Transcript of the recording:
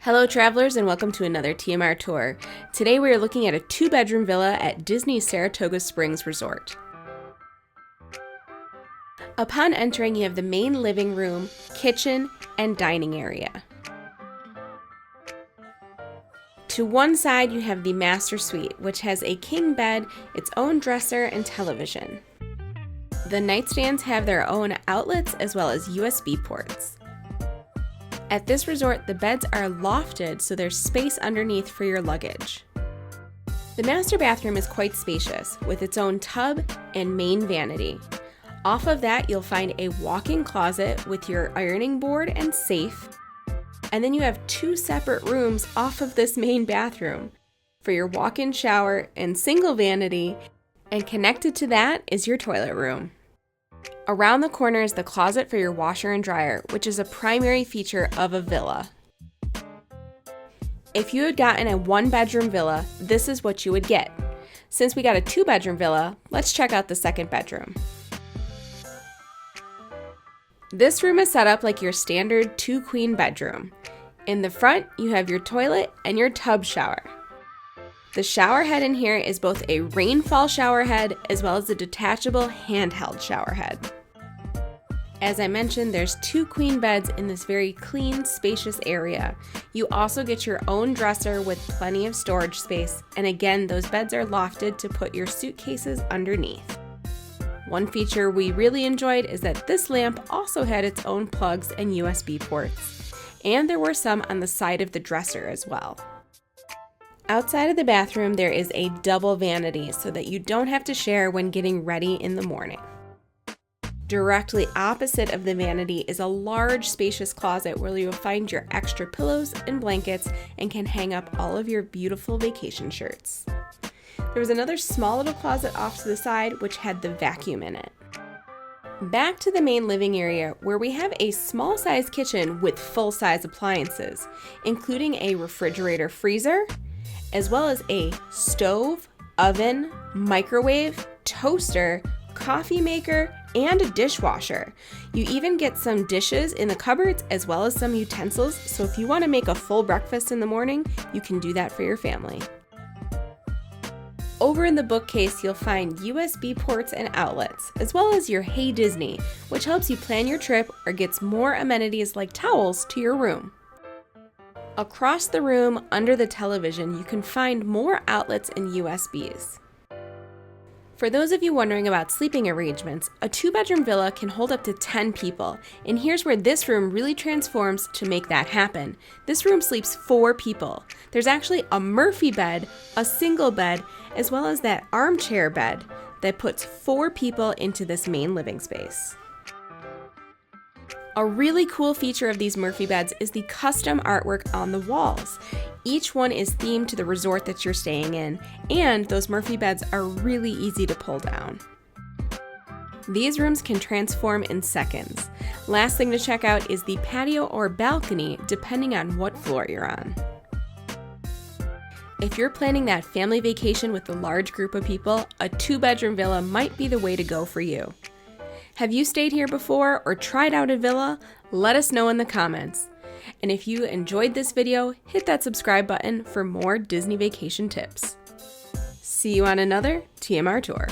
Hello travelers and welcome to another TMR tour. Today we are looking at a 2-bedroom villa at Disney's Saratoga Springs Resort. Upon entering, you have the main living room, kitchen, and dining area. To one side you have the master suite, which has a king bed, its own dresser, and television. The nightstands have their own outlets as well as USB ports. At this resort, the beds are lofted, so there's space underneath for your luggage. The master bathroom is quite spacious, with its own tub and main vanity. Off of that, you'll find a walk-in closet with your ironing board and safe. And then you have 2 separate rooms off of this main bathroom for your walk-in shower and single vanity, and connected to that is your toilet room. Around the corner is the closet for your washer and dryer, which is a primary feature of a villa. If you had gotten a 1-bedroom villa, this is what you would get. Since we got a 2-bedroom villa, let's check out the 2nd bedroom. This room is set up like your standard 2-queen bedroom. In the front, you have your toilet and your tub shower. The shower head in here is both a rainfall shower head as well as a detachable handheld shower head. As I mentioned, there's 2 queen beds in this very clean, spacious area. You also get your own dresser with plenty of storage space, and again, those beds are lofted to put your suitcases underneath. One feature we really enjoyed is that this lamp also had its own plugs and USB ports, and there were some on the side of the dresser as well. Outside of the bathroom, there is a double vanity so that you don't have to share when getting ready in the morning. Directly opposite of the vanity is a large, spacious closet where you'll find your extra pillows and blankets and can hang up all of your beautiful vacation shirts. There was another small little closet off to the side which had the vacuum in it. Back to the main living area where we have a small-sized kitchen with full-size appliances, including a refrigerator freezer, as well as a stove, oven, microwave, toaster, coffee maker, and a dishwasher. You even get some dishes in the cupboards as well as some utensils, so if you want to make a full breakfast in the morning, you can do that for your family. Over in the bookcase, you'll find USB ports and outlets, as well as your Hey Disney, which helps you plan your trip or gets more amenities like towels to your room. Across the room, under the television, you can find more outlets and USBs. For those of you wondering about sleeping arrangements, a 2-bedroom villa can hold up to 10 people, and here's where this room really transforms to make that happen. This room sleeps 4 people. There's actually a Murphy bed, a single bed, as well as that armchair bed that puts 4 people into this main living space. A really cool feature of these Murphy beds is the custom artwork on the walls. Each one is themed to the resort that you're staying in, and those Murphy beds are really easy to pull down. These rooms can transform in seconds. Last thing to check out is the patio or balcony, depending on what floor you're on. If you're planning that family vacation with a large group of people, a 2-bedroom villa might be the way to go for you. Have you stayed here before or tried out a villa? Let us know in the comments. And if you enjoyed this video, hit that subscribe button for more Disney vacation tips. See you on another TMR tour.